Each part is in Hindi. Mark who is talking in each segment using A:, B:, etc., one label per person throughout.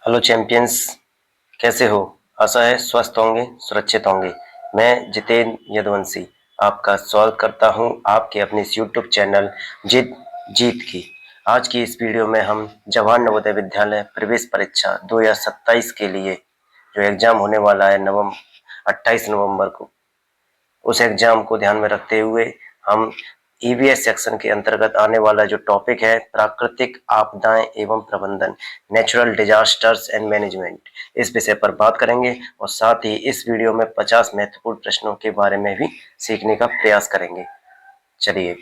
A: हेलो चैंपियंस, कैसे हो? आशा है स्वस्थ होंगे, सुरक्षित होंगे। मैं जितेंद्र यदुवंशी आपका स्वागत करता हूं आपके अपने इस यूट्यूब चैनल जित जीत की। आज की इस वीडियो में हम जवाहर नवोदय विद्यालय प्रवेश परीक्षा 2027 के लिए जो एग्जाम होने वाला है 28 नवंबर को, उस एग्जाम को ध्यान में रखते हुए हम ईवीएस सेक्शन के अंतर्गत आने वाला जो टॉपिक है प्राकृतिक आपदाएं एवं प्रबंधन, नेचुरल डिजास्टर्स एंड मैनेजमेंट, इस विषय पर बात करेंगे और साथ ही इस वीडियो में 50 महत्वपूर्ण प्रश्नों के बारे में भी सीखने का प्रयास करेंगे। चलिए,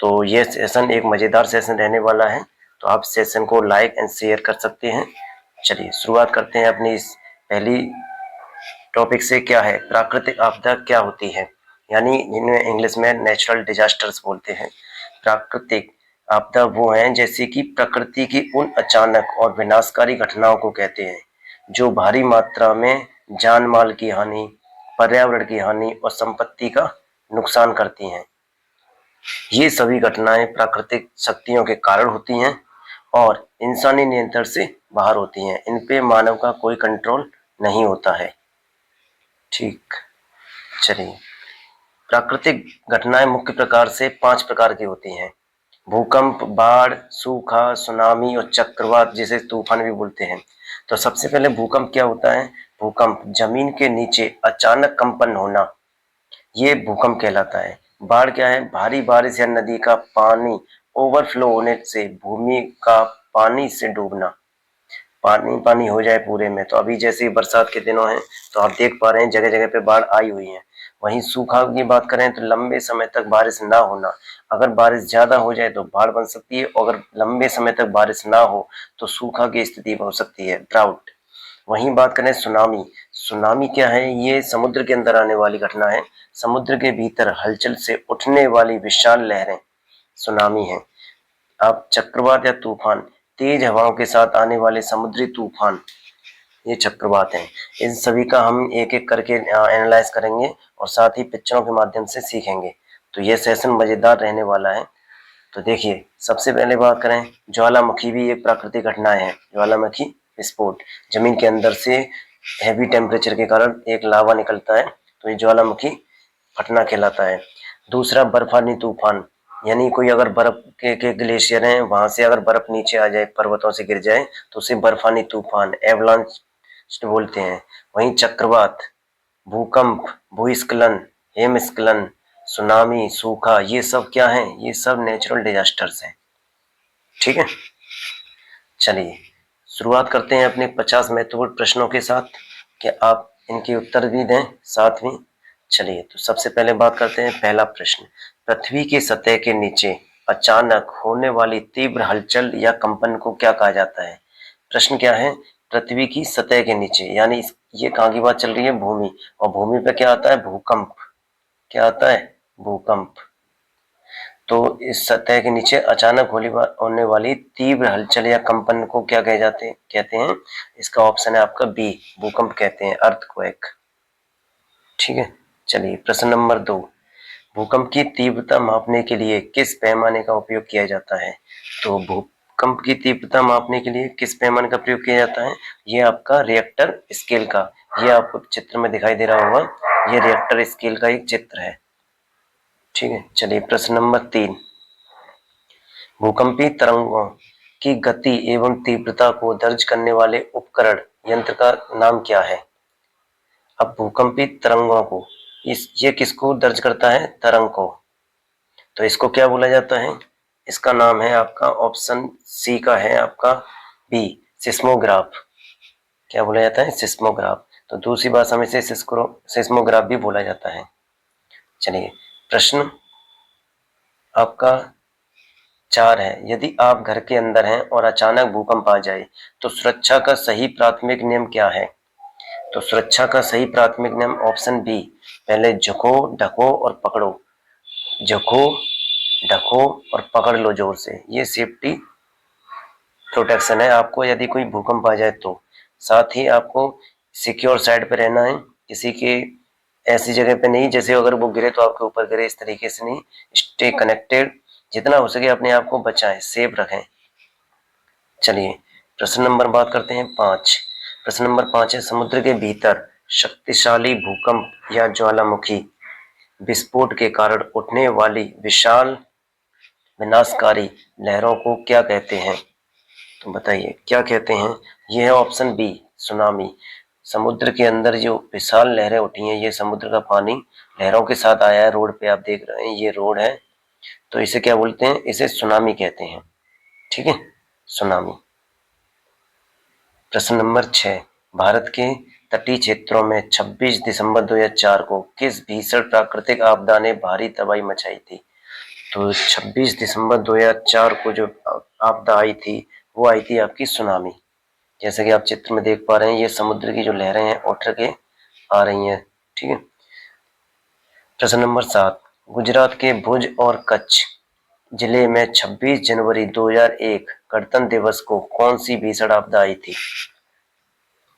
A: तो ये सेशन एक मजेदार सेशन रहने वाला है, तो आप सेशन को लाइक एंड शेयर कर सकते हैं। चलिए शुरुआत करते हैं अपनी इस पहली टॉपिक से। क्या है प्राकृतिक आपदा, क्या होती है, यानी जिन्हें इंग्लिश में नेचुरल डिजास्टर्स बोलते हैं। प्राकृतिक आपदा वो हैं जैसे कि प्रकृति की उन अचानक और विनाशकारी घटनाओं को कहते हैं जो भारी मात्रा में जान माल की हानि, पर्यावरण की हानि और संपत्ति का नुकसान करती हैं। ये सभी घटनाएं प्राकृतिक शक्तियों के कारण होती हैं और इंसानी नियंत्रण से बाहर होती हैं। इन पे मानव का कोई कंट्रोल नहीं होता है। ठीक, चलिए, प्राकृतिक घटनाएं मुख्य प्रकार से 5 प्रकार की होती हैं। भूकंप, बाढ़, सूखा, सुनामी और चक्रवात, जिसे तूफान भी बोलते हैं। तो सबसे पहले भूकंप क्या होता है? भूकंप जमीन के नीचे अचानक कंपन होना, ये भूकंप कहलाता है। बाढ़ क्या है? भारी बारिश या नदी का पानी ओवरफ्लो होने से भूमि का पानी से डूबना, पानी पानी हो जाए पूरे में। तो अभी जैसे बरसात के दिनों हैं तो आप देख पा रहे हैं जगह जगह पे बाढ़ आई हुई है। वहीं सूखा की बात करें तो लंबे समय तक बारिश ना होना, अगर बारिश ज्यादा हो जाए तो बाढ़ बन सकती है, और अगर लंबे समय तक बारिश ना हो तो सूखा की स्थिति हो सकती है, ड्राउट। वहीं बात करें सुनामी, सुनामी क्या है? ये समुद्र के अंदर आने वाली घटना है। समुद्र के भीतर हलचल से उठने वाली विशाल लहरें सुनामी है। अब चक्रवात या तूफान, तेज हवाओं के साथ आने वाले समुद्री तूफान, ये चक्रवात हैं। इन सभी का हम एक एक करके एनालाइज करेंगे और साथ ही पिक्चरों के माध्यम से सीखेंगे। तो ये सेशन मजेदार रहने वाला है। तो देखिए, सबसे पहले बात करें, ज्वालामुखी भी एक प्राकृतिक घटनाएं है। ज्वालामुखी विस्फोट, जमीन के अंदर से हैवी टेम्परेचर के कारण एक लावा निकलता है, तो ये ज्वालामुखी घटना कहलाता है। दूसरा बर्फानी तूफान, यानी कोई अगर बर्फ के ग्लेशियर हैं, वहां से अगर बर्फ नीचे आ जाए, पर्वतों से गिर जाए, तो उसे बर्फानी तूफान, एवलांच बोलते हैं। वहीं चक्रवात, भूकंप, भूस्खलन, हिमस्खलन, सुनामी, सूखा, ये सब क्या है? ये सब नेचुरल डिजास्टर्स हैं। ठीक है, चलिए शुरुआत करते हैं अपने 50 महत्वपूर्ण प्रश्नों के साथ, कि आप इनके उत्तर भी दें साथ में। चलिए, तो सबसे पहले बात करते हैं पहला प्रश्न। पृथ्वी की सतह के नीचे अचानक होने वाली तीव्र हलचल या कंपन को क्या कहा जाता है? प्रश्न क्या है? पृथ्वी की सतह के नीचे, यानी ये कहाँ की बात चल रही है? भूमि। और भूमि पे क्या आता है? भूकंप। क्या आता है? भूकंप। तो इस सतह के नीचे अचानक होने वाली तीव्र हलचल या कंपन को क्या कहते हैं? इसका ऑप्शन है आपका बी, भूकंप कहते हैं, अर्थक्वेक। ठीक है, चलिए प्रश्न नंबर 2। भूकंप की तीव्रता मापने के लिए किस पैमाने का उपयोग किया जाता है? तो भूकंप की तीव्रता मापने के लिए किस पैमाने का प्रयोग किया जाता है? ये आपका रिएक्टर स्केल का, ये आपको चित्र में दिखाई दे रहा होगा, ये रिएक्टर स्केल का एक चित्र है। ठीक है, चलिए प्रश्न नंबर 3। भूकंपी तरंगों की गति एवं तीव्रता को दर्ज करने वाले उपकरण यंत्र का नाम क्या है? अब भूकंपी तरंगों को, ये किसको दर्ज करता है? तरंग को। तो इसको क्या बोला जाता है? इसका नाम है आपका, ऑप्शन सी का है आपका बी, सिस्मोग्राफ। क्या बोला जाता है? सिस्मोग्राफ। तो दूसरी भाषा में से सिस्मोग्राफ भी बोला जाता है। चलिए प्रश्न आपका 4 है। यदि आप घर के अंदर हैं और अचानक भूकंप आ जाए तो सुरक्षा का सही प्राथमिक नियम क्या है? तो सुरक्षा का सही प्राथमिक नियम ऑप्शन बी, पहले झुको, ढको और पकड़ो। झुको, ढको और पकड़ लो जोर से, ये सेफ्टी प्रोटेक्शन है आपको यदि कोई भूकंप आ जाए तो। साथ ही आपको सिक्योर साइड पे रहना है, किसी के ऐसी जगह पे नहीं जैसे अगर वो गिरे तो आपके ऊपर गिरे, इस तरीके से नहीं। स्टे कनेक्टेड, जितना हो सके अपने आप को बचाएं, सेफ रखें। चलिए प्रश्न नंबर बात करते हैं 5। प्रश्न नंबर 5 है, समुद्र के भीतर शक्तिशाली भूकंप या ज्वालामुखी विस्फोट के कारण उठने वाली विशाल विनाशकारी लहरों को क्या कहते हैं? तो बताइए क्या कहते हैं? ये है ऑप्शन बी, सुनामी। समुद्र के अंदर जो विशाल लहरें उठी हैं, ये समुद्र का पानी लहरों के साथ आया है। रोड पे आप देख रहे हैं, ये रोड है, तो इसे क्या बोलते हैं? इसे सुनामी कहते हैं। ठीक है, सुनामी। प्रश्न नंबर 6, भारत के तटीय क्षेत्रों में 26 दिसंबर 2004 को किस भीषण प्राकृतिक आपदा ने भारी तबाही मचाई थी? तो 26 दिसंबर 2004 को जो आपदा आई थी, वो आई थी आपकी सुनामी। जैसे कि आप चित्र में देख पा रहे हैं, ये समुद्र की जो लहरें हैं उठ के आ रही हैं। ठीक है। प्रश्न नंबर 7, गुजरात के भुज और कच्छ जिले में 26 जनवरी 2001 गणतंत्र दिवस को कौन सी भीषण आपदा आई थी?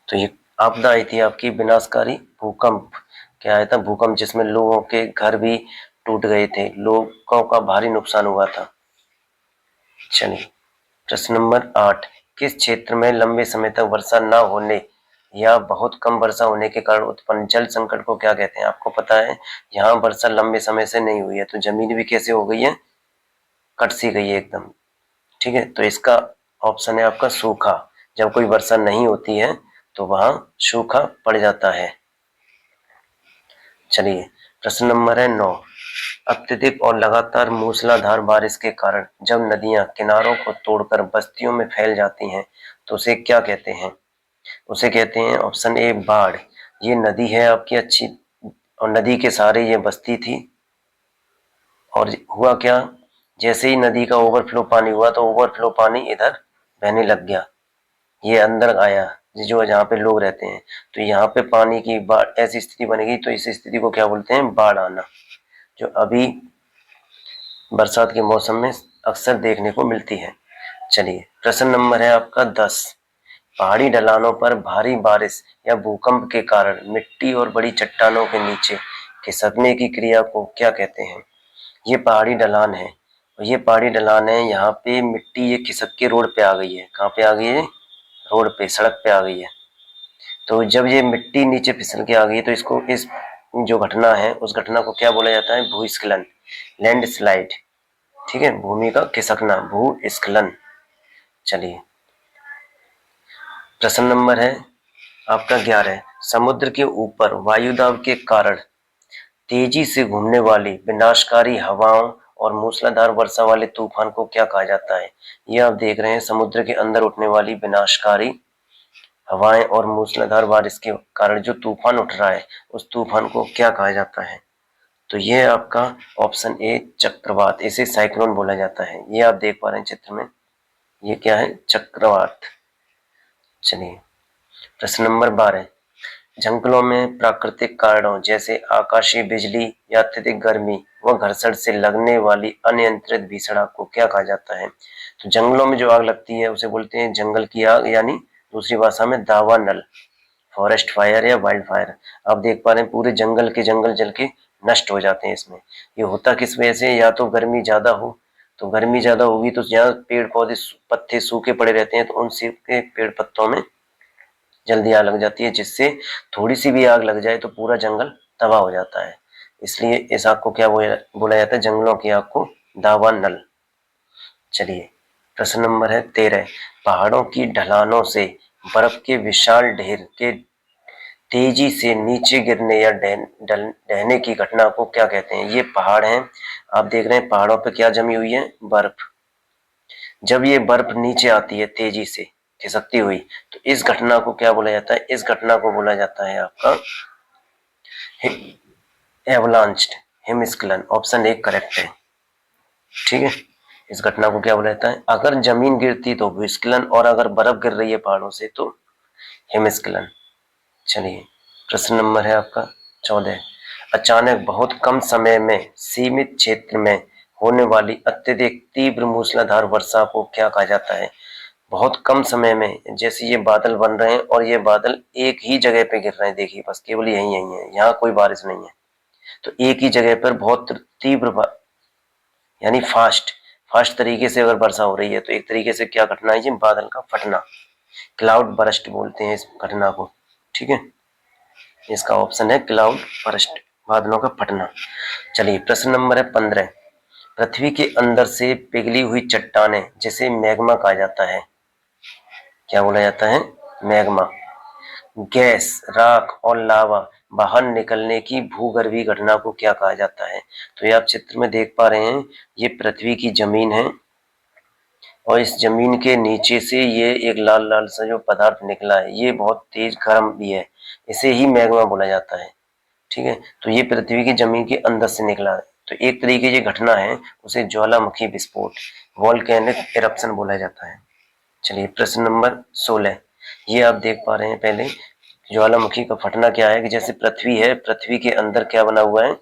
A: तो ये आपदा आई थी आपकी विनाशकारी भूकंप। क्या आया था? भूकंप, जिसमें लोगों के घर भी टूट गए थे, लोगों का भारी नुकसान हुआ था। चलिए, प्रश्न नंबर 8, किस क्षेत्र में लंबे समय तक वर्षा न होने या बहुत कम वर्षा होने के कारण उत्पन्न जल संकट को क्या कहते हैं? आपको पता है, यहाँ वर्षा लंबे समय से नहीं हुई है, तो जमीन भी कैसे हो गई है? कट सी गई है एकदम। ठीक है, तो इसका ऑप्शन है आपका सूखा। जब कोई वर्षा नहीं होती है तो वहां सूखा पड़ जाता है। चलिए, प्रश्न नंबर है 9, अत्यधिक और लगातार मूसलाधार बारिश के कारण जब नदियां किनारों को तोड़कर बस्तियों में फैल जाती हैं तो उसे क्या कहते हैं? उसे कहते हैं ऑप्शन ए, बाढ़। ये नदी है आपकी अच्छी, और नदी के सहारे ये बस्ती थी, और हुआ क्या, जैसे ही नदी का ओवरफ्लो पानी हुआ तो ओवरफ्लो पानी इधर बहने लग गया, ये अंदर आया जो जहाँ पे लोग रहते हैं, तो यहाँ पे पानी की बाढ़ ऐसी स्थिति बनेगी, तो इस स्थिति को क्या बोलते हैं? बाढ़ आना, जो अभी बरसात के मौसम में अक्सर देखने को मिलती है। चलिए, प्रश्न नंबर है आपका 10, पहाड़ी ढलानों पर भारी बारिश या भूकंप के कारण मिट्टी और बड़ी चट्टानों के नीचे खिसकने की क्रिया को क्या कहते हैं? ये पहाड़ी ढलान है, और ये पहाड़ी ढलान है, यहाँ पे मिट्टी ये खिसक के रोड पे आ गई है। कहाँ पे आ गई है? रोड पे, सड़क पे आ गई है। तो जब ये मिट्टी नीचे फिसल के आ गई, तो इसको, इस जो घटना है, उस घटना को क्या बोला जाता है? भूस्खलन, लैंडस्लाइड। ठीक है, भूमि का खिसकना, भूस्खलन। चलिए, प्रश्न नंबर है आपका 11, समुद्र के ऊपर वायुदाब के कारण तेजी से घूमने वाली विनाशकारी हवाओं और मूसलाधार वर्षा वाले तूफान को क्या कहा जाता है? ये आप देख रहे हैं, समुद्र के अंदर उठने वाली विनाशकारी हवाएं और मूसलाधार बारिश के कारण जो तूफान उठ रहा है, उस तूफान को क्या कहा जाता है? तो ये आपका ऑप्शन ए, चक्रवात। इसे साइक्लोन बोला जाता है। ये आप देख पा रहे हैं चित्र में, ये क्या है? चक्रवात। चलिए, प्रश्न नंबर 12, जंगलों में प्राकृतिक कारणों जैसे आकाशीय बिजली या अत्यधिक गर्मी व घर्षण से लगने वाली अनियंत्रित भीषण आग को क्या कहा जाता है? तो जंगलों में जो आग लगती है उसे बोलते हैं जंगल की आग, यानी दूसरी भाषा में दावानल, फॉरेस्ट फायर या वाइल्ड फायर। आप देख पा रहे हैं पूरे जंगल के जंगल जल के नष्ट हो जाते हैं इसमें। ये होता किस वजह से? या तो गर्मी ज्यादा हो, तो गर्मी ज्यादा होगी तो जहाँ पेड़ पौधे पत्ते सूखे पड़े रहते हैं, तो उन सूखे पेड़ पत्तों में जल्दी आग लग जाती है, जिससे थोड़ी सी भी आग लग जाए तो पूरा जंगल तबाह हो जाता है। इसलिए इस आग को क्या बोला जाता है? जंगलों की आग को दावानल। चलिए, प्रश्न नंबर है 13, पहाड़ों की ढलानों से बर्फ के विशाल ढेर के तेजी से नीचे गिरने या ढहने की घटना को क्या कहते हैं? ये पहाड़ हैं, आप देख रहे हैं पहाड़ों पे क्या जमी हुई है? बर्फ। जब ये बर्फ नीचे आती है तेजी से खिसकती हुई, तो इस घटना को क्या बोला जाता है? इस घटना को बोला जाता है आपका एवलांच्ड हिमस्खलन। ऑप्शन ए करेक्ट है। ठीक है, इस घटना को क्या बोला जाता है? अगर जमीन गिरती तो भूस्खलन, और अगर बर्फ गिर रही है पहाड़ों से तो हिमस्खलन। चलिए, प्रश्न नंबर है आपका 14, अचानक बहुत कम समय में सीमित क्षेत्र में होने वाली अत्यधिक तीव्र मूसलाधार वर्षा को क्या कहा जाता है? बहुत कम समय में, जैसे ये बादल बन रहे हैं और ये बादल एक ही जगह पे गिर रहे हैं, देखिए बस केवल यही यही है, यहाँ कोई बारिश नहीं है, तो एक ही जगह पर बहुत तीव्र यानी फास्ट तरीके से अगर वर्षा हो रही है, तो एक तरीके से क्या घटना है? ये बादल का फटना। क्लाउड बरस्ट बोलते हैं इस घटना को। ठीक है, इसका ऑप्शन है क्लाउड बरस्ट, बादलों का फटना। चलिए प्रश्न नंबर है 15। पृथ्वी के अंदर से पिघली हुई चट्टानें जिसे मैग्मा कहा जाता है, क्या बोला जाता है? मैग्मा। गैस, राख और लावा बाहर निकलने की भूगर्भीय घटना को क्या कहा जाता है? तो ये आप चित्र में देख पा रहे हैं, ये पृथ्वी की जमीन है और इस जमीन के नीचे से ये एक लाल लाल सा जो पदार्थ निकला है, ये बहुत तेज गर्म भी है, इसे ही मैग्मा बोला जाता है। ठीक है, तो ये पृथ्वी की जमीन के अंदर से निकला है, तो एक तरीके की घटना है, उसे ज्वालामुखी विस्फोट, वोल्केनिक इरप्शन बोला जाता है। चलिए प्रश्न नंबर 16। ये आप देख पा रहे हैं, पहले ज्वालामुखी का फटना क्या है कि जैसे पृथ्वी है, पृथ्वी के अंदर क्या बना हुआ है?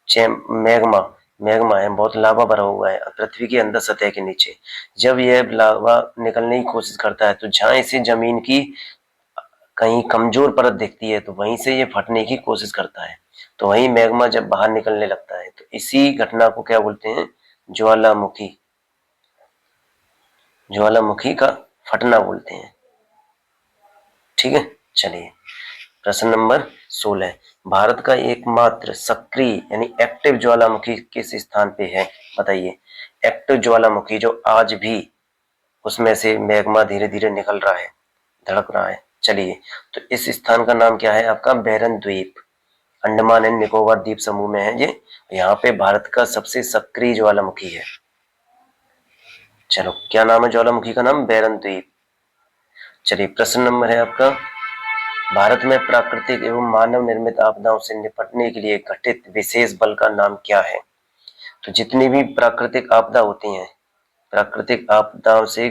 A: मैग्मा, मैग्मा है, बहुत लावा भरा हुआ है पृथ्वी के अंदर सतह के नीचे। जब यह लावा निकलने की कोशिश करता है तो जहां इसे जमीन की कहीं कमजोर परत दिखती है तो वहीं से ये फटने की कोशिश करता है, तो वहीं मैग्मा जब बाहर निकलने लगता है तो इसी घटना को क्या बोलते हैं? ज्वालामुखी, ज्वालामुखी का फटना बोलते हैं। ठीक है, चलिए प्रश्न नंबर 16। भारत का एकमात्र सक्रिय यानी एक्टिव ज्वालामुखी किस स्थान पे है? बताइए। एक्टिव ज्वालामुखी जो आज भी उसमें से मैग्मा धीरे धीरे निकल रहा है, धड़क रहा है। चलिए, तो इस स्थान का नाम क्या है आपका? बैरन द्वीप, अंडमान एंड निकोबार द्वीप समूह में है ये। यहाँ पे भारत का सबसे सक्रिय ज्वालामुखी है। चलो, क्या नाम है ज्वालामुखी का? नाम बैरन द्वीप। चलिए प्रश्न नंबर है आपका, भारत में प्राकृतिक एवं मानव निर्मित आपदाओं से निपटने के लिए गठित विशेष बल का नाम क्या है? तो जितनी भी प्राकृतिक आपदा होती हैं, प्राकृतिक आपदाओं से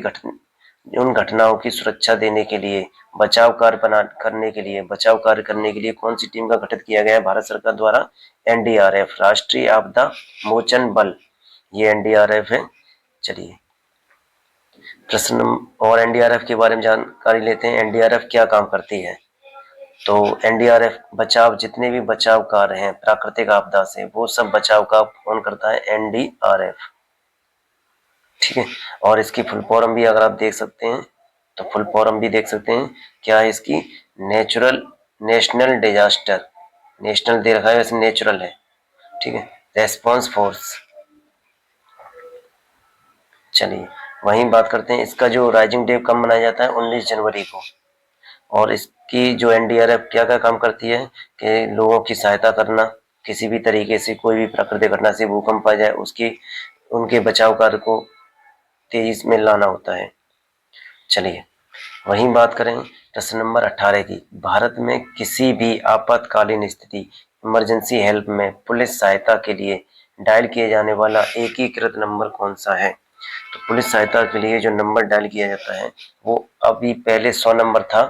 A: उन घटनाओं की सुरक्षा देने के लिए, बचाव कार्य करने के लिए, बचाव कार्य करने के लिए कौन सी टीम का गठित किया गया है भारत सरकार द्वारा? एनडीआरएफ, राष्ट्रीय आपदा मोचन बल, ये एनडीआरएफ है। चलिए प्रश्न और एनडीआरएफ के बारे में जानकारी लेते हैं। एनडीआरएफ क्या काम करती है? तो एनडीआरएफ बचाव, जितने भी बचाव कार्य हैं प्राकृतिक आपदा से, वो सब बचाव का कौन करता है? एनडीआरएफ। ठीक है, और इसकी फुल फॉर्म भी अगर आप देख सकते हैं तो फुल फॉर्म भी देख सकते हैं, क्या है इसकी? नेशनल डिजास्टर, नेशनल दे रखा है वैसे नेचुरल है। ठीक है, रेस्पॉन्स फोर्स। चलिए वहीं बात करते हैं, इसका जो राइजिंग डे कब मनाया जाता है? 19 जनवरी को। और इसकी जो एनडीआरएफ क्या क्या काम करती है कि लोगों की सहायता करना, किसी भी तरीके से कोई भी प्राकृतिक घटना से भूकंप आ जाए उसकी, उनके बचाव कार्य को तेजी में लाना होता है। चलिए वहीं बात करें प्रश्न नंबर 18 की, भारत में किसी भी आपातकालीन स्थिति इमरजेंसी हेल्प में पुलिस सहायता के लिए डायल किया जाने वाला एकीकृत नंबर कौन सा है? तो पुलिस सहायता के लिए जो नंबर डायल किया जाता है वो अभी पहले 100 नंबर था,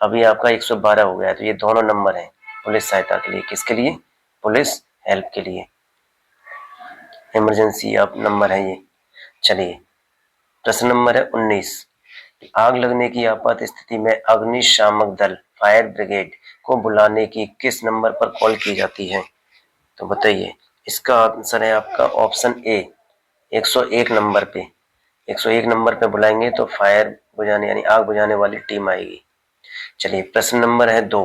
A: अभी आपका 112 हो गया है। तो ये दोनों नंबर हैं पुलिस सहायता के लिए। किसके लिए? पुलिस हेल्प के लिए, इमरजेंसी आप नंबर है ये। चलिए प्रश्न नंबर है 19। आग लगने की आपात स्थिति में अग्निशामक दल, फायर ब्रिगेड को बुलाने की किस नंबर पर कॉल की जाती है? तो बताइए। इसका आंसर है आपका ऑप्शन ए, 101 नंबर पे। 101 नंबर पे बुलाएंगे तो फायर बुझाने यानी आग बुझाने वाली टीम आएगी। चलिए प्रश्न नंबर है 2,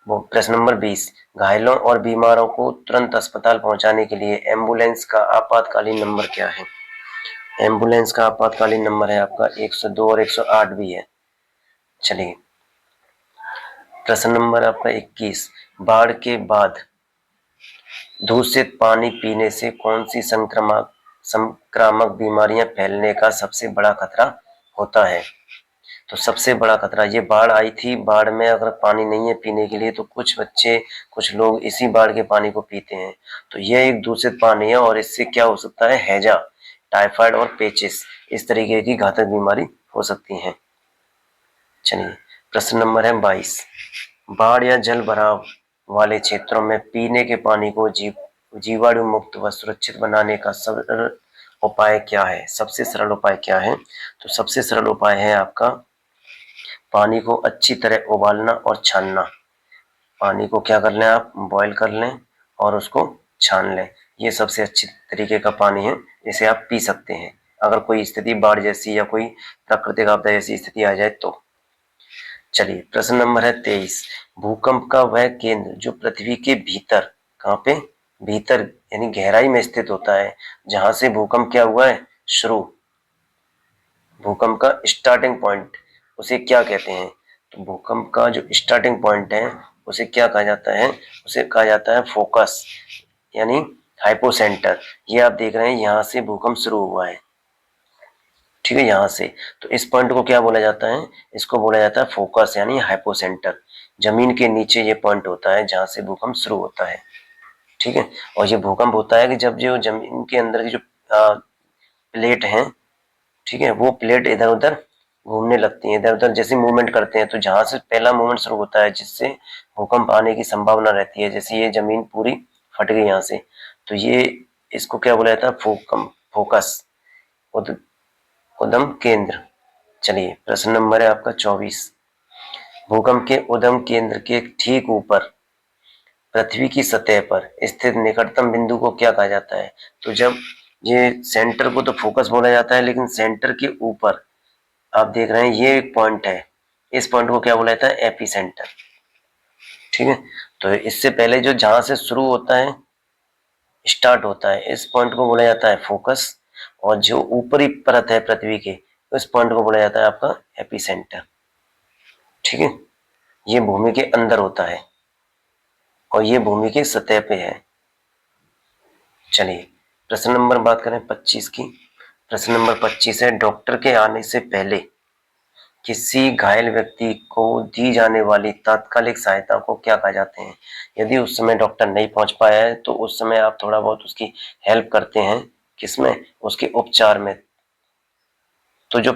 A: वो प्रश्न नंबर 20। घायलों और बीमारों को तुरंत अस्पताल पहुंचाने के लिए एम्बुलेंस का आपातकालीन नंबर क्या है? एम्बुलेंस का आपातकालीन नंबर है आपका 102 और 108 भी है। चलिए प्रश्न नंबर आपका 21। बाढ़ के बाद दूषित पानी पीने से कौन सी संक्रामक बीमारियां फैलने का सबसे बड़ा खतरा होता है? तो सबसे बड़ा खतरा, ये बाढ़ आई थी, बाढ़ में अगर पानी नहीं है पीने के लिए तो कुछ बच्चे, कुछ लोग इसी बाढ़ के पानी को पीते हैं, तो यह एक दूषित पानी है और इससे क्या हो सकता है? हैजा, टाइफाइड और पेचिस, इस तरीके की घातक बीमारी हो सकती है। चलिए प्रश्न नंबर है 22। बाढ़ या जल भराव वाले क्षेत्रों में पीने के पानी को जीवाणु मुक्त व सुरक्षित बनाने का सरल उपाय क्या है? सबसे सरल उपाय क्या है? तो सबसे सरल उपाय है आपका पानी को अच्छी तरह उबालना और छानना। पानी को क्या कर लें आप? बॉईल कर लें और उसको छान लें। ये सबसे अच्छी तरीके का पानी है, इसे आप पी सकते हैं। अगर कोई स्थिति बाढ़ जैसी या कोई प्राकृतिक आपदा जैसी स्थिति आ जाए तो। चलिए प्रश्न नंबर है 23। भूकंप का वह केंद्र जो पृथ्वी के भीतर, कहाँ पे, भीतर यानी गहराई में स्थित होता है, जहां से भूकंप क्या हुआ है, शुरू, भूकंप का स्टार्टिंग पॉइंट, उसे क्या कहते हैं? तो भूकंप का जो स्टार्टिंग पॉइंट है उसे क्या कहा जाता है? उसे कहा जाता है फोकस यानी हाइपोसेंटर। ये आप देख रहे हैं यहाँ से भूकंप शुरू हुआ है, ठीक है, यहाँ से। तो इस पॉइंट को क्या बोला जाता है? इसको बोला जाता है फोकस यानी हाइपोसेंटर। जमीन के नीचे ये पॉइंट होता है जहाँ से भूकंप शुरू होता है, ठीक है। और ये भूकंप होता है कि जब जो जमीन के अंदर की जो प्लेट हैं, ठीक है, वो प्लेट इधर उधर घूमने लगती है, इधर उधर जैसे मूवमेंट करते हैं। तो जहां से पहला मूवमेंट शुरू होता है जिससे भूकंप आने की संभावना रहती है, जैसे ये जमीन पूरी फट गई यहाँ से, तो ये इसको क्या बोला जाता है? भूकंप फोकस, उद, उद्गम केंद्र। चलिए प्रश्न नंबर है आपका 24। भूकंप के उद्गम केंद्र के ठीक ऊपर पृथ्वी की सतह पर स्थित निकटतम बिंदु को क्या कहा जाता है? तो जब ये सेंटर को तो फोकस बोला जाता है, लेकिन सेंटर के ऊपर आप देख रहे हैं ये एक पॉइंट है, इस पॉइंट को क्या बोला जाता है? एपी सेंटर, ठीक है। तो इससे पहले जो जहां से शुरू होता है, स्टार्ट होता है, इस पॉइंट को बोला जाता है फोकस, और जो ऊपरी परत है पृथ्वी के, उस पॉइंट को बोला जाता है आपका एपी सेंटर, ठीक है। ये भूमि के अंदर होता है और ये भूमि की सतह पे है। चलिए प्रश्न नंबर बात करें 25 की। प्रश्न नंबर 25 है, डॉक्टर के आने से पहले किसी घायल व्यक्ति को दी जाने वाली तात्कालिक सहायता को क्या कहा जाते हैं? यदि उस समय डॉक्टर नहीं पहुंच पाया है तो उस समय आप थोड़ा बहुत उसकी हेल्प करते हैं, किसमें? उसके उपचार में। तो जो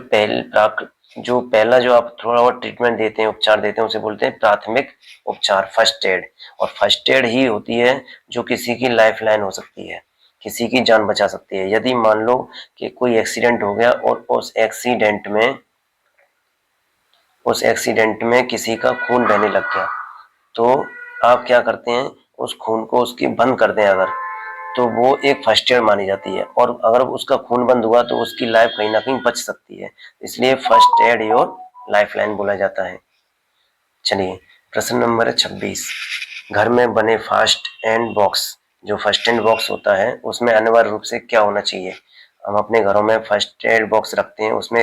A: पहला जो आप थोड़ा बहुत ट्रीटमेंट देते हैं, उपचार देते हैं, उसे बोलते हैं प्राथमिक उपचार, फर्स्ट एड। और फर्स्ट एड ही होती है जो किसी की लाइफ लाइन हो सकती है, किसी की जान बचा सकती है। यदि मान लो कि कोई एक्सीडेंट हो गया और उस एक्सीडेंट में किसी का खून बहने लग गया, तो आप क्या करते हैं? उस खून को उसकी बंद कर दें अगर, तो वो एक फर्स्ट एड मानी जाती है। और अगर उसका खून बंद हुआ तो उसकी लाइफ कहीं ना कहीं बच सकती है, इसलिए फर्स्ट एड और लाइफ लाइन बोला जाता है। चलिए प्रश्न नंबर है 26। घर में बने फर्स्ट एड बॉक्स, जो फर्स्ट एड बॉक्स होता है उसमें अनिवार्य रूप से क्या होना चाहिए? हम अपने घरों में फर्स्ट एड बॉक्स रखते हैं, उसमें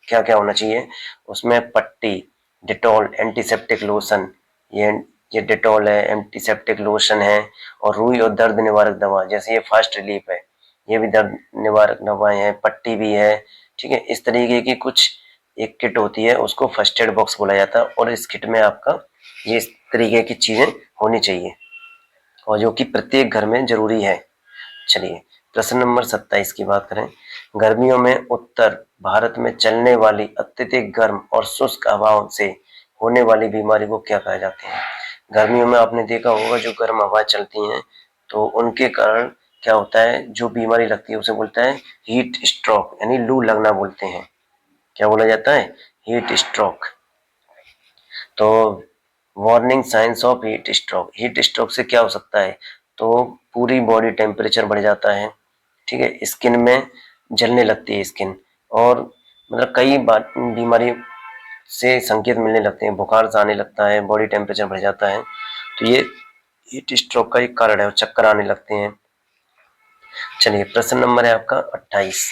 A: क्या क्या होना चाहिए? उसमें पट्टी, डिटॉल, एंटीसेप्टिक लोशन, ये ये डिटॉल है, एंटीसेप्टिक लोशन है, और रुई और दर्द निवारक दवा, जैसे ये फास्ट रिलीफ है, ये भी दर्द निवारक दवाएं हैं, पट्टी भी है, ठीक है। इस तरीके की कुछ एक किट होती है, उसको फर्स्ट एड बॉक्स बोला जाता है। और इस किट में आपका ये इस तरीके की चीजें होनी चाहिए और जो कि प्रत्येक घर में जरूरी है। चलिए प्रश्न नंबर 27 की बात करें। गर्मियों में उत्तर भारत में चलने वाली अत्यधिक गर्म और शुष्क हवाओं से होने वाली बीमारी को क्या कहा जाते हैं? गर्मियों में आपने देखा होगा जो गर्म हवा चलती हैं तो उनके कारण क्या होता है, जो बीमारी लगती है उसे बोलता है हीट स्ट्रोक यानी लू लगना बोलते हैं। क्या बोला जाता है? Heat stroke. तो warning signs of heat stroke, heat stroke से क्या हो सकता है? तो पूरी बॉडी टेम्परेचर बढ़ जाता है, ठीक है, स्किन में जलने लगती है स्किन, और मतलब कई बार बीमारी से संकेत मिलने लगते हैं, बुखार सा आने लगता है, बॉडी टेम्परेचर बढ़ जाता है। तो ये हीट स्ट्रोक का एक कारण है, और चक्कर आने लगते हैं। चलिए प्रश्न नंबर है आपका 28।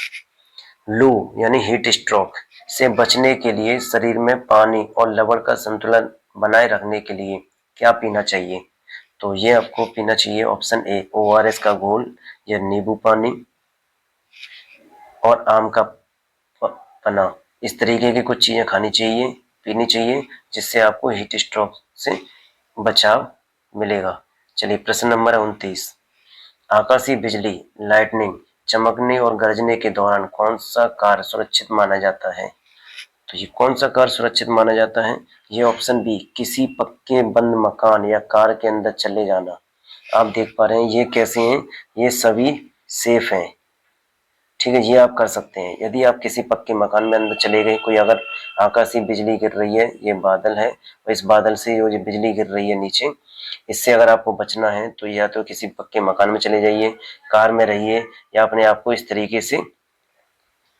A: लू यानी हीट स्ट्रोक से बचने के लिए शरीर में पानी और लवण का संतुलन बनाए रखने के लिए क्या पीना चाहिए? तो ये आपको पीना चाहिए ऑप्शन ए ओआरएस का घोल, या नींबू पानी और आम का पन्ना। इस तरीके की कुछ चीजें खानी चाहिए, पीनी चाहिए, जिससे आपको हीट स्ट्रोक से बचाव मिलेगा। चलिए प्रश्न नंबर 29। आकाशीय बिजली लाइटनिंग चमकने और गरजने के दौरान कौन सा कार्य सुरक्षित माना जाता है? तो ये कौन सा कार सुरक्षित माना जाता है? ये ऑप्शन बी किसी पक्के बंद मकान या कार के अंदर चले जाना। आप देख पा रहे हैं ये कैसे हैं, ये सभी सेफ हैं, ठीक है, ये आप कर सकते हैं। यदि आप किसी पक्के मकान में अंदर चले गए, कोई अगर आकाशीय बिजली गिर रही है, ये बादल है और इस बादल से जो बिजली गिर रही है नीचे, इससे अगर आपको बचना है तो या तो किसी पक्के मकान में चले जाइए, कार में रहिए, या अपने आप को इस तरीके से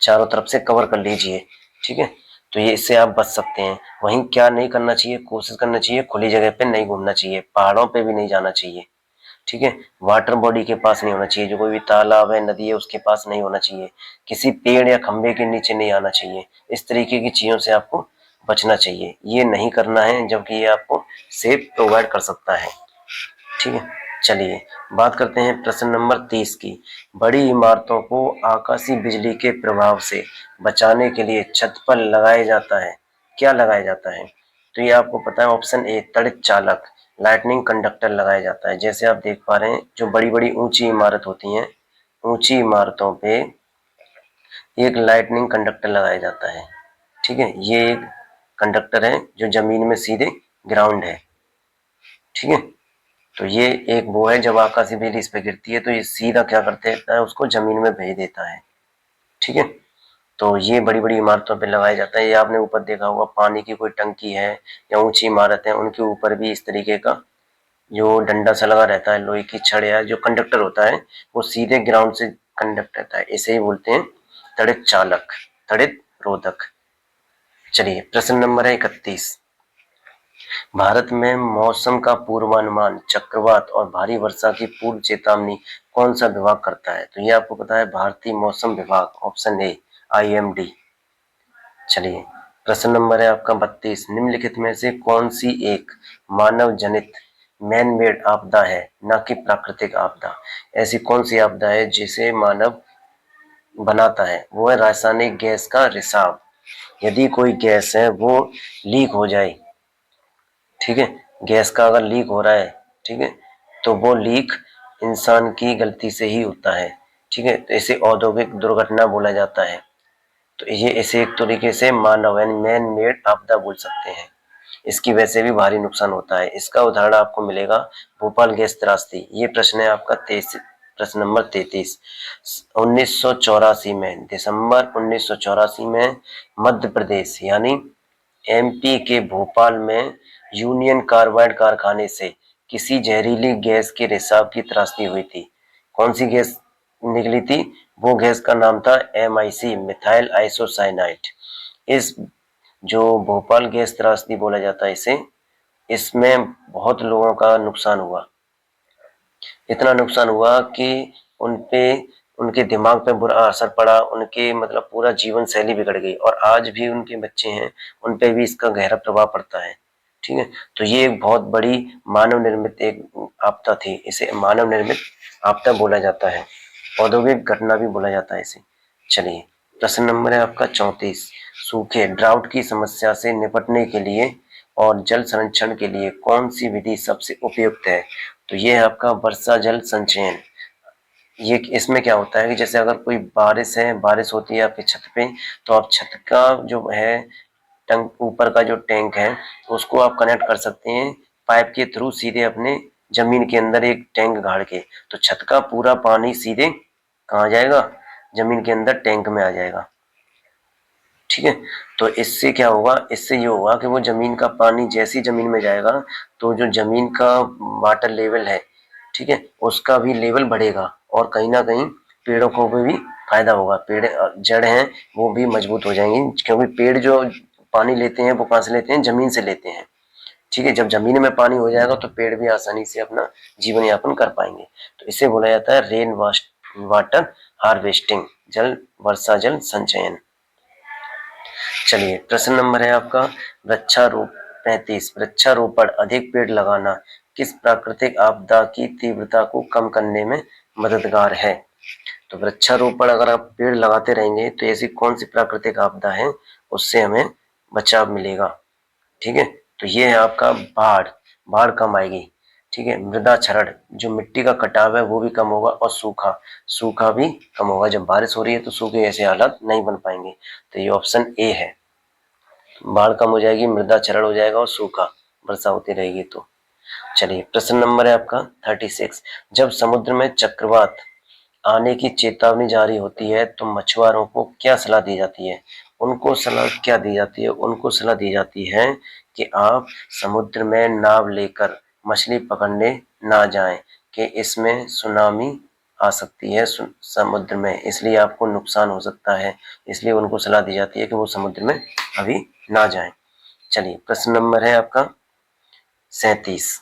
A: चारों तरफ से कवर कर लीजिए, ठीक है। तो ये इससे आप बच सकते हैं। वहीं क्या नहीं करना चाहिए, कोशिश करना चाहिए खुली जगह पे नहीं घूमना चाहिए, पहाड़ों पे भी नहीं जाना चाहिए, ठीक है। वाटर बॉडी के पास नहीं होना चाहिए, जो कोई भी तालाब है, नदी है, उसके पास नहीं होना चाहिए। किसी पेड़ या खंभे के नीचे नहीं आना चाहिए। इस तरीके की चीजों से आपको बचना चाहिए। ये नहीं करना है, जबकि ये आपको सेफ प्रोवाइड कर सकता है, ठीक है। चलिए बात करते हैं प्रश्न नंबर 30 की। बड़ी इमारतों को आकाशीय बिजली के प्रभाव से बचाने के लिए छत पर लगाया जाता है, क्या लगाया जाता है? तो ये आपको पता है, ऑप्शन ए तड़ित चालक, लाइटनिंग कंडक्टर लगाया जाता है। जैसे आप देख पा रहे हैं, जो बड़ी बड़ी ऊंची इमारत होती हैं, ऊंची इमारतों पे एक लाइटनिंग कंडक्टर लगाया जाता है, ठीक है। ये एक कंडक्टर है जो जमीन में सीधे ग्राउंड है, ठीक है। तो ये एक वो है, जब आकाशीय बिजली इस पे गिरती है तो ये सीधा क्या करते है, उसको जमीन में भेज देता है, ठीक है। तो ये बड़ी बड़ी इमारतों पे लगाया जाता है। ये आपने ऊपर देखा होगा, पानी की कोई टंकी है या ऊंची इमारत है, उनके ऊपर भी इस तरीके का जो डंडा सा लगा रहता है, लोहे की छड़ या जो कंडक्टर होता है, वो सीधे ग्राउंड से कंडक्ट रहता है। इसे ही बोलते हैं तड़ित चालक, तड़ित रोधक। चलिए प्रश्न नंबर है 31। भारत में मौसम का पूर्वानुमान, चक्रवात और भारी वर्षा की पूर्व चेतावनी कौन सा विभाग करता है? तो ये आपको पता है, भारतीय मौसम विभाग, ऑप्शन ए IMD। चलिए प्रश्न नंबर है आपका 32। निम्नलिखित में से कौन सी एक मानव जनित मैन मेड आपदा है, न कि प्राकृतिक आपदा? ऐसी कौन सी आपदा है जिसे मानव बनाता है? वो है रासायनिक गैस का रिसाव। यदि कोई गैस है वो लीक हो जाए, ठीक है, गैस का अगर लीक हो रहा है, ठीक है, तो वो लीक इंसान की गलती से ही होता है, ठीक है। तो इसे औद्योगिक दुर्घटना बोला जाता है। तो ये इसे एक तरीके से मानव यानी मैन मेड आपदा बोल सकते हैं। इसकी वजह से भी भारी नुकसान होता है। इसका उदाहरण आपको मिलेगा भोपाल गैस त्रासदी। ये प्रश्न है आपका 23, प्रश्न नंबर 33। 1984 में, दिसंबर 1984 में मध्य प्रदेश यानी MP के भोपाल में यूनियन कार्बाइड कारखाने से किसी जहरीली गैस के रिसाव की त्रासदी हुई थी। कौन सी गैस निकली थी? वो गैस का नाम था MIC, मिथाइल आइसोसाइनाइड। इस जो भोपाल गैस त्रासदी बोला जाता है इसे, इसमें बहुत लोगों का नुकसान हुआ। इतना नुकसान हुआ कि उनपे, उनके दिमाग पे बुरा असर पड़ा, उनके मतलब पूरा जीवन शैली बिगड़ गई, और आज भी उनके बच्चे हैं, उन पे भी इसका गहरा प्रभाव पड़ता है, ठीक है। तो ये एक बहुत बड़ी मानव निर्मित एक आपदा थी। इसे मानव निर्मित आपदा बोला जाता है, औद्योगिक घटना भी बोला जाता है इसे। चलिए प्रश्न नंबर है आपका 34। सूखे, ड्राउट की समस्या से निपटने के लिए और जल संरक्षण के लिए कौन सी विधि सबसे उपयुक्त है? तो ये है आपका वर्षा जल संचयन। ये इसमें क्या होता है कि जैसे अगर कोई बारिश है, बारिश होती है आपकी छत पे, तो आप छत का जो है टंक, ऊपर का जो टैंक है, उसको आप कनेक्ट कर सकते हैं पाइप के थ्रू सीधे अपने जमीन के अंदर एक टैंक गाड़ के। तो छत का पूरा पानी सीधे कहाँ जाएगा? जमीन के अंदर टैंक में आ जाएगा, ठीक है। तो इससे क्या होगा? इससे ये होगा कि वो जमीन का पानी जैसी जमीन में जाएगा, तो जो जमीन का वाटर लेवल है, ठीक है, उसका भी लेवल बढ़ेगा, और कहीं ना कहीं पेड़ों को भी फायदा होगा। पेड़ जड़ हैं वो भी मजबूत हो जाएंगी, क्योंकि पेड़ जो पानी लेते हैं वो कहाँ से लेते हैं? जमीन से लेते हैं, ठीक है। जब जमीन में पानी हो जाएगा तो पेड़ भी आसानी से अपना जीवन यापन कर पाएंगे। तो इसे बोला जाता है रेन वाटर हार्वेस्टिंग, जल वर्षा जल संचयन। चलिए प्रश्न नंबर है आपका वृक्षारोप 35। वृक्षारोपण, अधिक पेड़ लगाना, किस प्राकृतिक आपदा की तीव्रता को कम करने में मददगार है? तो वृक्षारोपण अगर आप पेड़ लगाते रहेंगे तो ऐसी कौन सी प्राकृतिक आपदा है उससे हमें बचाव मिलेगा, ठीक है। तो ये है आपका बाढ़, बाढ़ कम आएगी, ठीक है। मृदा क्षरण, जो मिट्टी का कटाव है वो भी कम होगा, और सूखा, सूखा भी कम होगा। जब बारिश हो रही है तो सूखे ऐसे हालात नहीं बन पाएंगे। तो ये ऑप्शन ए है, बाढ़ कम हो जाएगी, मृदा क्षरण हो जाएगा, और सूखा, वर्षा होती रहेगी। तो चलिए प्रश्न नंबर है आपका 36। जब समुद्र में चक्रवात आने की चेतावनी जारी होती है तो मछुआरों को क्या सलाह दी जाती है? उनको सलाह क्या दी जाती है? उनको सलाह दी जाती है कि आप समुद्र में नाव लेकर मछली पकड़ने ना जाएं, कि इसमें सुनामी आ सकती है समुद्र में, इसलिए आपको नुकसान हो सकता है, इसलिए उनको सलाह दी जाती है कि वो समुद्र में अभी ना जाएं। चलिए प्रश्न नंबर है आपका 37।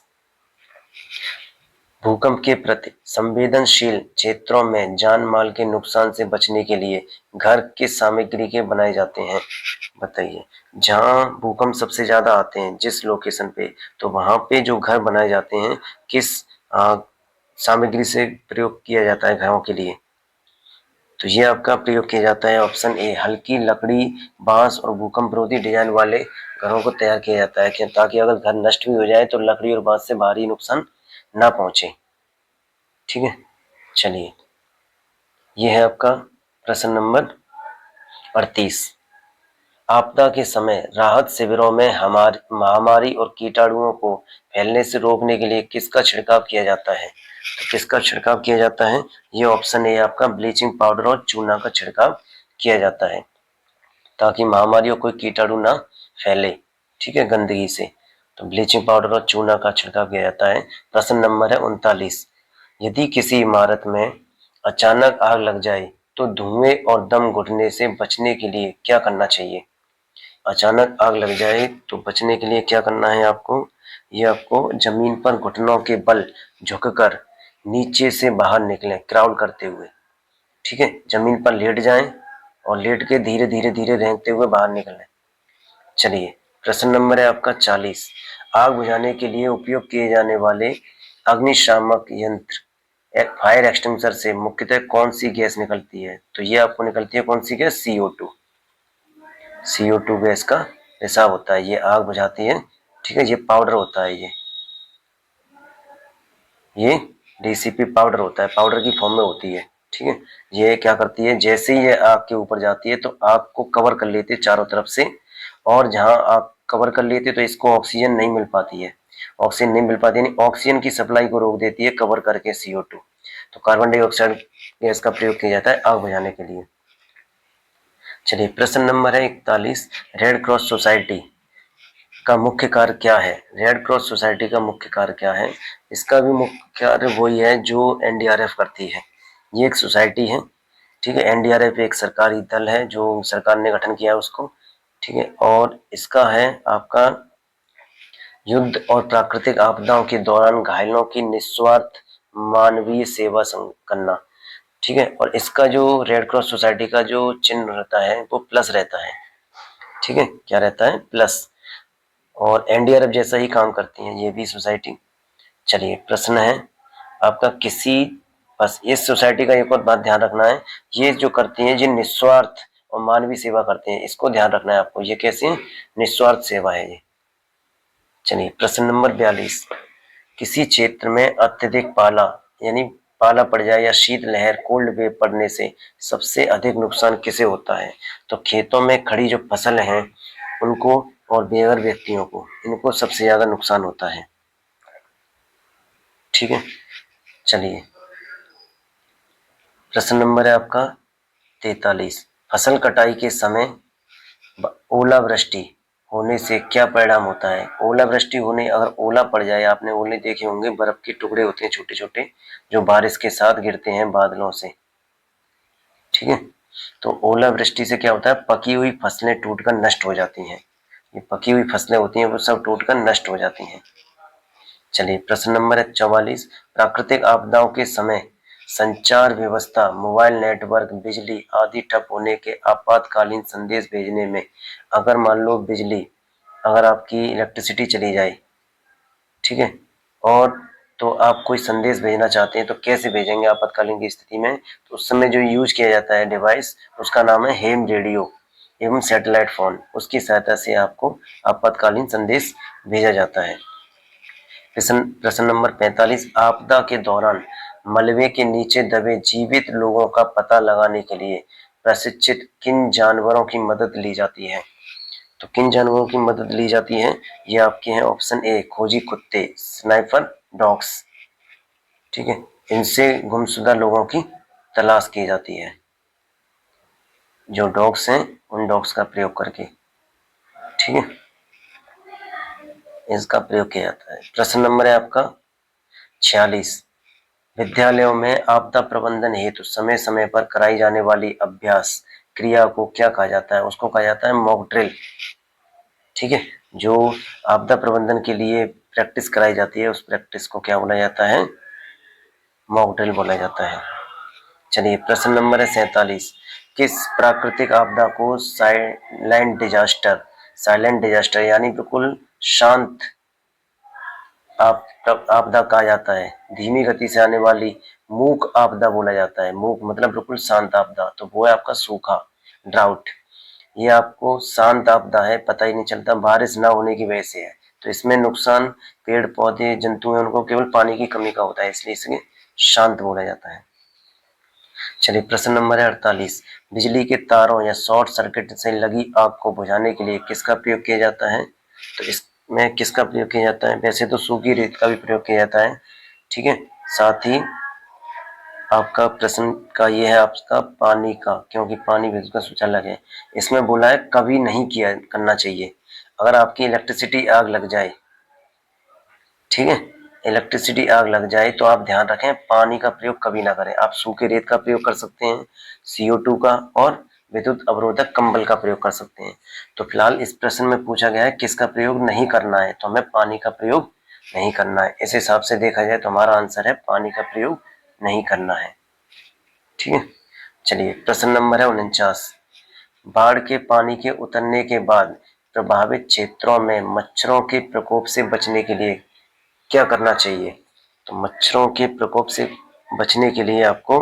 A: भूकंप के प्रति संवेदनशील क्षेत्रों में जान माल के नुकसान से बचने के लिए घर किस सामग्री के बनाए जाते हैं? बताइए। जहां भूकंप सबसे ज्यादा आते हैं जिस लोकेशन पे, तो वहां पे जो घर बनाए जाते हैं किस सामग्री से प्रयोग किया जाता है घरों के लिए? तो ये आपका प्रयोग किया जाता है ऑप्शन ए, हल्की लकड़ी, बांस और भूकंप विरोधी डिजाइन वाले घरों को तैयार किया जाता है, ताकि अगर घर नष्ट भी हो जाए तो लकड़ी और बांस से भारी नुकसान ना पहुंचे। ठीक है, चलिए ये है आपका प्रश्न नंबर 38। आपदा के समय राहत शिविरों में हमारी महामारी और कीटाणुओं को फैलने से रोकने के लिए किसका छिड़काव किया जाता है? तो किसका छिड़काव किया जाता है? ये ऑप्शन ए आपका ब्लीचिंग पाउडर और चूना का छिड़काव किया जाता है, ताकि महामारी और कोई कीटाणु ना फैले, ठीक है, गंदगी से। तो ब्लीचिंग पाउडर और चूना का छिड़काव किया जाता है। प्रश्न नंबर है 39। यदि किसी इमारत में अचानक आग लग जाए तो धुएं और दम घुटने से बचने के लिए क्या करना चाहिए? अचानक आग लग जाए तो बचने के लिए क्या करना है आपको? ये आपको जमीन पर घुटनों के बल झुककर नीचे से बाहर निकलें क्राउल करते हुए, ठीक है, जमीन पर लेट जाएं और लेट के धीरे धीरे धीरे रेंगते हुए बाहर निकलें। चलिए प्रश्न नंबर है आपका 40। आग बुझाने के लिए उपयोग किए जाने वाले अग्निशामक यंत्र फायर एक्सटिंग्विशर से मुख्यतः कौन सी गैस निकलती है? तो ये आपको निकलती है कौन सी गैस? CO2। CO2 गैस का रिसाव होता है, ये आग बुझाती है, ठीक है। ये पाउडर होता है, ये DCP पाउडर होता है, पाउडर की फॉर्म में होती है, ठीक है। ये क्या करती है, जैसे ही ये आग के ऊपर जाती है तो आग को कवर कर लेती है चारों तरफ से, और जहां आग कवर कर लेती है तो इसको ऑक्सीजन नहीं मिल पाती है, ऑक्सीजन नहीं मिल पाती, यानी ऑक्सीजन की सप्लाई को रोक देती है कवर करके CO2। तो कार्बन डाइऑक्साइड गैस का प्रयोग किया जाता है आग बुझाने के लिए। चलिए प्रश्न नंबर है 41। रेड क्रॉस सोसाइटी का मुख्य कार्य क्या है? रेड क्रॉस सोसाइटी का मुख्य कार्य क्या है? इसका भी मुख्य कार्य वही है जो NDRF करती है। ये एक सोसाइटी है, ठीक है। NDRF एक सरकारी दल है जो सरकार ने गठन किया है उसको, ठीक है। और इसका है आपका युद्ध और प्राकृतिक आपदाओं के दौरान घायलों की निस्वार्थ मानवीय सेवा करना, ठीक है। और इसका जो रेड क्रॉस सोसाइटी का जो चिन्ह रहता है वो प्लस रहता है, ठीक है। क्या रहता है? प्लस। और NDRF जैसा ही काम करती है ये भी सोसाइटी। चलिए प्रश्न है आपका किसी, बस इस सोसाइटी का एक और बात ध्यान रखना है, ये जो करती हैं ये निस्वार्थ और मानवीय सेवा करते हैं, इसको ध्यान रखना है आपको, ये कैसे निस्वार्थ सेवा है ये। चलिए प्रश्न नंबर 42। किसी क्षेत्र में अत्यधिक पाला, यानी पाला पड़ जाए या शीत लहर कोल्ड वेव पड़ने से सबसे अधिक नुकसान किसे होता है? तो खेतों में खड़ी जो फसल है उनको और बेघर व्यक्तियों को, इनको सबसे ज्यादा नुकसान होता है, ठीक है। चलिए प्रश्न नंबर है आपका 43। फसल कटाई के समय ओलावृष्टि होने से क्या परिणाम होता है? ओलावृष्टि होने, अगर ओला पड़ जाए, आपने ओले देखे होंगे, बर्फ के टुकड़े होते हैं छोटे छोटे जो बारिश के साथ गिरते हैं बादलों से, ठीक है। तो ओलावृष्टि से क्या होता है, पकी हुई फसलें टूटकर नष्ट हो जाती हैं, ये पकी हुई फसलें होती हैं वो सब टूटकर नष्ट हो जाती हैं। चलिए प्रश्न नंबर है 44। प्राकृतिक आपदाओं के समय संचार व्यवस्था, मोबाइल नेटवर्क, बिजली आदि ठप होने के आपातकालीन संदेश भेजने में, अगर मान लो बिजली, अगर आपकी इलेक्ट्रिसिटी चली जाए, ठीक है, और तो आप कोई संदेश भेजना चाहते हैं तो कैसे भेजेंगे आपातकालीन की स्थिति में? तो उस समय जो यूज किया जाता है डिवाइस, उसका नाम है हेम रेडियो एवं सैटेलाइट फोन, उसकी सहायता से आपको आपातकालीन संदेश भेजा जाता है। प्रश्न नंबर 45। आपदा के दौरान मलबे के नीचे दबे जीवित लोगों का पता लगाने के लिए प्रशिक्षित किन जानवरों की मदद ली जाती है? तो किन जानवरों की मदद ली जाती है? ये आपके हैं ऑप्शन ए, खोजी कुत्ते, स्नाइपर डॉग्स, ठीक है। इनसे गुमशुदा लोगों की तलाश की जाती है, जो डॉग्स हैं उन डॉग्स का प्रयोग करके, ठीक है, इसका प्रयोग किया जाता है। प्रश्न नंबर है आपका 46। विद्यालयों में आपदा प्रबंधन हेतु समय समय पर कराई जाने वाली अभ्यास क्रिया को क्या कहा जाता है? उसको कहा जाता है मॉक ड्रिल। ठीक है, जो आपदा प्रबंधन के लिए प्रैक्टिस कराई जाती है उस प्रैक्टिस को क्या बोला जाता है? मॉक ड्रिल बोला जाता है। चलिए प्रश्न नंबर है 47। किस प्राकृतिक आपदा को साइलेंट डिजास्टर यानी बिल्कुल शांत आपदा कहा जाता है? धीमी गति से आने वाली मूक आपदा बोला जाता है। मूक मतलब बिल्कुल शांत आपदा, तो वो है आपका सूखा, ड्राउट। ये आपको शांत आपदा है, पता ही नहीं चलता, बारिश ना होने की वजह से है। तो इसमें नुकसान पेड़ पौधे जंतु हैं उनको केवल पानी की कमी का होता है, इसलिए इसे शांत बोला जाता है। चलिए प्रश्न नंबर है 48। बिजली के तारों या शॉर्ट सर्किट से लगी आग को बुझाने के लिए किसका प्रयोग किया जाता है? तो इसमें किसका प्रयोग किया जाता है? वैसे तो सूखी रेत का भी प्रयोग किया जाता है। ठीक है, साथ ही आपका प्रश्न का ये है आपका पानी का, क्योंकि पानी विद्युत का शौचालय है। इसमें बोला है कभी नहीं किया करना चाहिए। अगर आपकी इलेक्ट्रिसिटी आग लग जाए, ठीक है, इलेक्ट्रिसिटी आग लग जाए तो आप ध्यान रखें पानी का प्रयोग कभी ना करें। आप सूखे रेत का प्रयोग कर सकते हैं, CO2 का और विद्युत अवरोधक कंबल का प्रयोग कर सकते हैं। तो फिलहाल इस प्रश्न में पूछा गया है किसका प्रयोग नहीं करना है, तो हमें पानी का प्रयोग नहीं करना है। इस हिसाब से देखा जाए तो हमारा आंसर है पानी का प्रयोग नहीं करना है। ठीक है, चलिए प्रश्न नंबर है 49। बाढ़ के पानी के उतरने के बाद प्रभावित क्षेत्रों में मच्छरों के प्रकोप से बचने के लिए क्या करना चाहिए? तो मच्छरों के प्रकोप से बचने के लिए आपको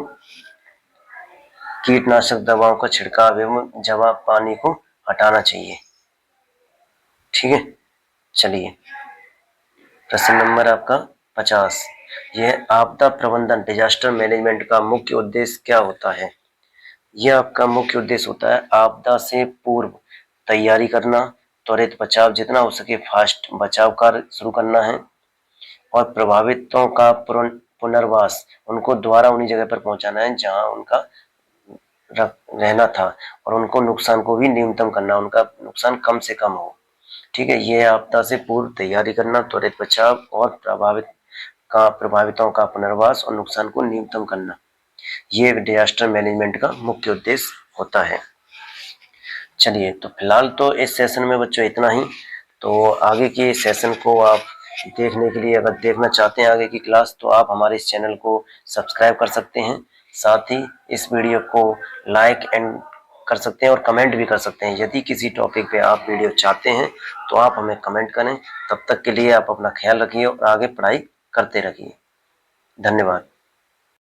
A: कीटनाशक दवाओं का छिड़काव एवं जमा पानी को हटाना चाहिए। ठीक है, चलिए प्रश्न नंबर आपका 50। यह आपदा प्रबंधन डिजास्टर मैनेजमेंट का मुख्य उद्देश्य क्या होता है? यह आपका मुख्य उद्देश्य होता है आपदा से पूर्व तैयारी करना, त्वरित बचाव, जितना हो सके फास्ट बचाव कार्य शुरू करना है, और प्रभावितों का पुनर्वास, उनको दोबारा उन्हीं जगह पर पहुंचाना है जहां उनका रहना था, और उनको नुकसान को भी न्यूनतम करना, उनका नुकसान कम से कम हो। ठीक है, ये आपदा से पूर्व तैयारी करना, त्वरित बचाव और प्रभावितों का पुनर्वास और नुकसान को न्यूनतम करना, ये डिजास्टर मैनेजमेंट का मुख्य उद्देश्य होता है। चलिए तो फिलहाल तो इस सेशन में बच्चों इतना ही। तो आगे के सेशन को आप देखने के लिए, अगर देखना चाहते हैं आगे की क्लास, तो आप हमारे इस चैनल को सब्सक्राइब कर सकते हैं। साथ ही इस वीडियो को लाइक एंड कर सकते हैं और कमेंट भी कर सकते हैं। यदि किसी टॉपिक पे आप वीडियो चाहते हैं तो आप हमें कमेंट करें। तब तक के लिए आप अपना ख्याल रखिए और आगे पढ़ाई करते रहिए। धन्यवाद।